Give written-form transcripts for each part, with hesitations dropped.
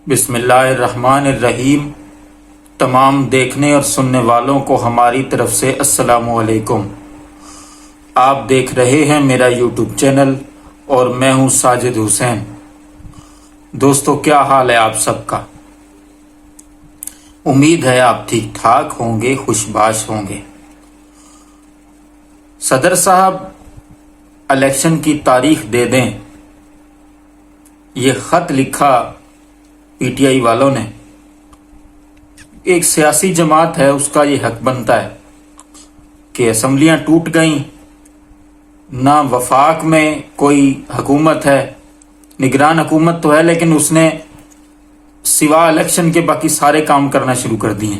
بسم اللہ الرحمن الرحیم۔ تمام دیکھنے اور سننے والوں کو ہماری طرف سے السلام علیکم۔ آپ دیکھ رہے ہیں میرا یوٹیوب چینل اور میں ہوں ساجد حسین۔ دوستو، کیا حال ہے آپ سب کا؟ امید ہے آپ ٹھیک ٹھاک ہوں گے، خوش باش ہوں گے۔ صدر صاحب الیکشن کی تاریخ دے دیں، یہ خط لکھا پی ٹی آئی والوں نے۔ ایک سیاسی جماعت ہے، اس کا یہ حق بنتا ہے کہ اسمبلیاں ٹوٹ گئیں، نہ وفاق میں کوئی حکومت ہے، نگران حکومت تو ہے لیکن اس نے سوا الیکشن کے باقی سارے کام کرنا شروع کر دیے۔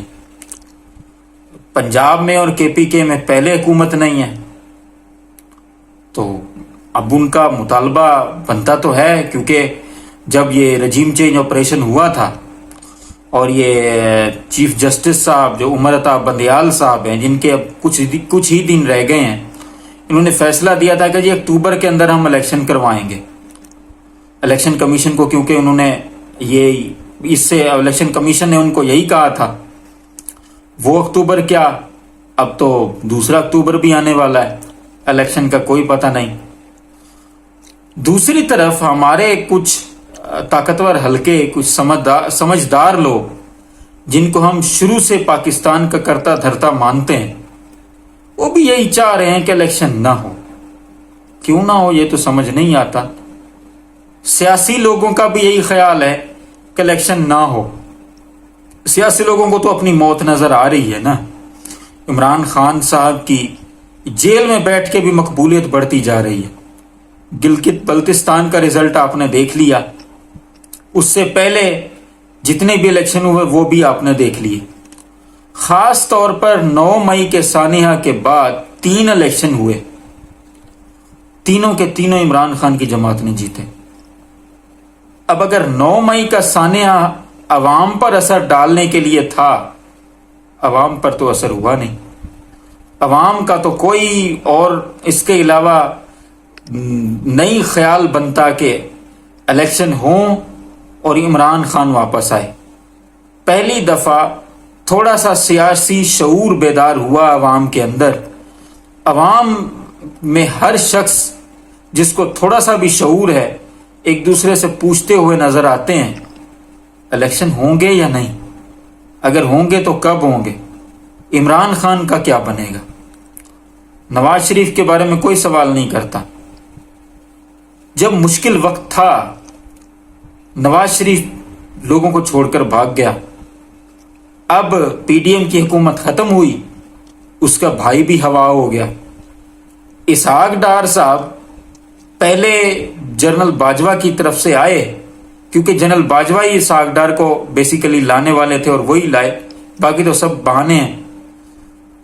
پنجاب میں اور کے پی کے میں پہلے حکومت نہیں ہے، تو اب ان کا مطالبہ بنتا تو ہے، کیونکہ جب یہ رجیم چینج آپریشن ہوا تھا اور یہ چیف جسٹس صاحب جو عمر عطا بندیال صاحب ہیں، جن کے اب کچھ ہی دن رہ گئے ہیں، انہوں نے فیصلہ دیا تھا کہ اکتوبر کے اندر ہم الیکشن کروائیں گے۔ الیکشن کمیشن کو، کیونکہ انہوں نے الیکشن کمیشن نے ان کو یہی کہا تھا، وہ اکتوبر کیا، اب تو دوسرا اکتوبر بھی آنے والا ہے، الیکشن کا کوئی پتہ نہیں۔ دوسری طرف ہمارے کچھ طاقتور حلقے، کچھ سمجھدار لوگ، جن کو ہم شروع سے پاکستان کا کرتا دھرتا مانتے ہیں، وہ بھی یہی چاہ رہے ہیں کہ الیکشن نہ ہو۔ کیوں نہ ہو یہ تو سمجھ نہیں آتا۔ سیاسی لوگوں کا بھی یہی خیال ہے کہ الیکشن نہ ہو۔ سیاسی لوگوں کو تو اپنی موت نظر آ رہی ہے نا۔ عمران خان صاحب کی جیل میں بیٹھ کے بھی مقبولیت بڑھتی جا رہی ہے۔ گلگت بلتستان کا رزلٹ آپ نے دیکھ لیا، اس سے پہلے جتنے بھی الیکشن ہوئے وہ بھی آپ نے دیکھ لیے۔ خاص طور پر 9 مئی کے سانحہ کے بعد 3 الیکشن ہوئے، تینوں کے تینوں عمران خان کی جماعت نے جیتے۔ اب اگر 9 مئی کا سانحہ عوام پر اثر ڈالنے کے لیے تھا، عوام پر تو اثر ہوا نہیں۔ عوام کا تو کوئی اور اس کے علاوہ نئی خیال بنتا کہ الیکشن ہوں اور عمران خان واپس آئے۔ پہلی دفعہ تھوڑا سا سیاسی شعور بیدار ہوا عوام کے اندر۔ عوام میں ہر شخص جس کو تھوڑا سا بھی شعور ہے، ایک دوسرے سے پوچھتے ہوئے نظر آتے ہیں، الیکشن ہوں گے یا نہیں؟ اگر ہوں گے تو کب ہوں گے؟ عمران خان کا کیا بنے گا؟ نواز شریف کے بارے میں کوئی سوال نہیں کرتا۔ جب مشکل وقت تھا، نواز شریف لوگوں کو چھوڑ کر بھاگ گیا۔ اب پی ڈی ایم کی حکومت ختم ہوئی، اس کا بھائی بھی ہوا ہو گیا۔ اسحاق ڈار صاحب پہلے جنرل باجوہ کی طرف سے آئے، کیونکہ جنرل باجوہ ہی اسحاق ڈار کو بیسیکلی لانے والے تھے اور وہی لائے، باقی تو سب بہانے ہیں۔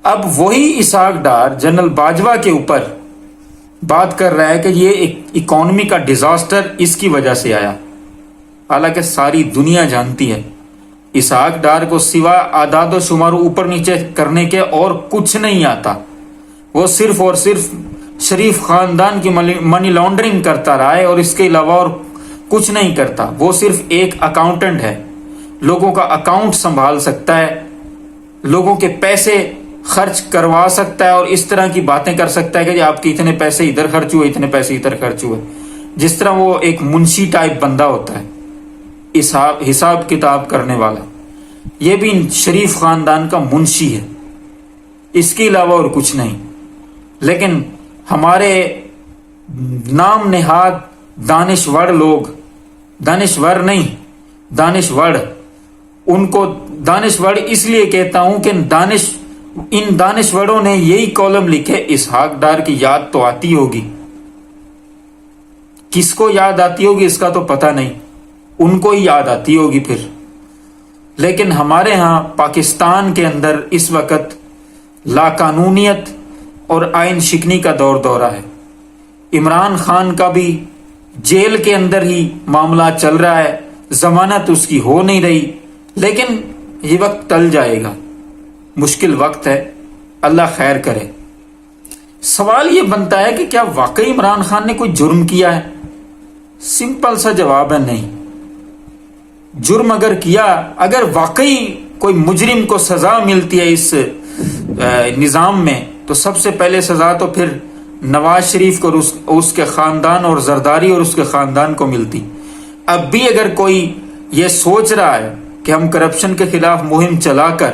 اب وہی اسحاق ڈار جنرل باجوہ کے اوپر بات کر رہا ہے کہ یہ ایک اکانومی کا ڈیزاسٹر اس کی وجہ سے آیا، حالانکہ ساری دنیا جانتی ہے اسحاق ڈار کو سوا اعداد و شمار اوپر نیچے کرنے کے اور کچھ نہیں آتا۔ وہ صرف اور صرف شریف خاندان کی منی لانڈرنگ کرتا رہا ہے اور اس کے علاوہ اور کچھ نہیں کرتا۔ وہ صرف ایک اکاؤنٹنٹ ہے، لوگوں کا اکاؤنٹ سنبھال سکتا ہے، لوگوں کے پیسے خرچ کروا سکتا ہے اور اس طرح کی باتیں کر سکتا ہے کہ آپ کے اتنے پیسے ادھر خرچ ہوئے، اتنے پیسے ادھر خرچ ہوئے، جس طرح وہ ایک منشی ٹائپ بندہ ہوتا ہے، حساب کتاب کرنے والا۔ یہ بھی شریف خاندان کا منشی ہے، اس کے علاوہ اور کچھ نہیں۔ لیکن ہمارے نام نہاد دانشور لوگ، دانشور نہیں دانشور، ان کو دانشور اس لیے کہتا ہوں کہ ان دانشوروں نے یہی کالم لکھے، اسحاق ڈار کی یاد تو آتی ہوگی، کس کو یاد آتی ہوگی اس کا تو پتہ نہیں، ان کو ہی یاد آتی ہوگی پھر۔ لیکن ہمارے ہاں پاکستان کے اندر اس وقت لاقانونیت اور آئین شکنی کا دورہ ہے۔ عمران خان کا بھی جیل کے اندر ہی معاملہ چل رہا ہے، ضمانت اس کی ہو نہیں رہی، لیکن یہ وقت ٹل جائے گا، مشکل وقت ہے، اللہ خیر کرے۔ سوال یہ بنتا ہے کہ کیا واقعی عمران خان نے کوئی جرم کیا ہے؟ سمپل سا جواب ہے نہیں۔ جرم اگر کیا، اگر واقعی کوئی مجرم کو سزا ملتی ہے اس نظام میں، تو سب سے پہلے سزا تو پھر نواز شریف کو اور اس کے خاندان اور زرداری اور اس کے خاندان کو ملتی۔ اب بھی اگر کوئی یہ سوچ رہا ہے کہ ہم کرپشن کے خلاف مہم چلا کر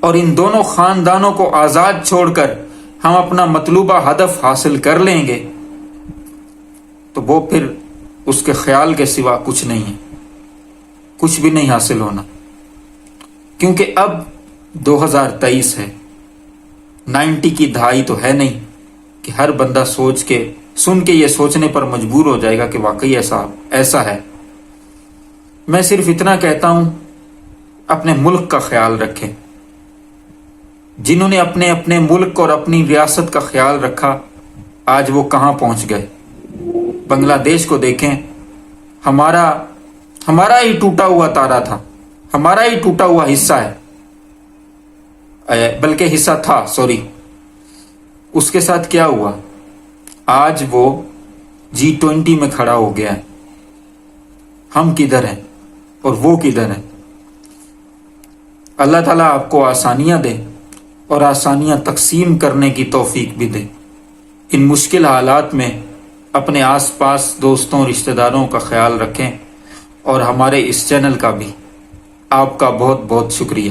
اور ان دونوں خاندانوں کو آزاد چھوڑ کر ہم اپنا مطلوبہ ہدف حاصل کر لیں گے، تو وہ پھر اس کے خیال کے سوا کچھ نہیں ہے، کچھ بھی نہیں حاصل ہونا۔ کیونکہ اب 2023 ہے، 90 کی دہائی تو ہے نہیں کہ ہر بندہ سن کے یہ سوچنے پر مجبور ہو جائے گا کہ واقعی ایسا ہے۔ میں صرف اتنا کہتا ہوں، اپنے ملک کا خیال رکھیں۔ جنہوں نے اپنے ملک اور اپنی ریاست کا خیال رکھا، آج وہ کہاں پہنچ گئے۔ بنگلہ دیش کو دیکھیں، ہمارا ہی ٹوٹا ہوا تارا تھا، ہمارا ہی ٹوٹا ہوا حصہ ہے، بلکہ حصہ تھا، سوری۔ اس کے ساتھ کیا ہوا؟ آج وہ G20 میں کھڑا ہو گیا ہے۔ ہم کدھر ہیں اور وہ کدھر ہیں؟ اللہ تعالیٰ آپ کو آسانیاں دے اور آسانیاں تقسیم کرنے کی توفیق بھی دے۔ ان مشکل حالات میں اپنے آس پاس دوستوں رشتہ داروں کا خیال رکھیں، اور ہمارے اس چینل کا بھی آپ کا بہت بہت شکریہ۔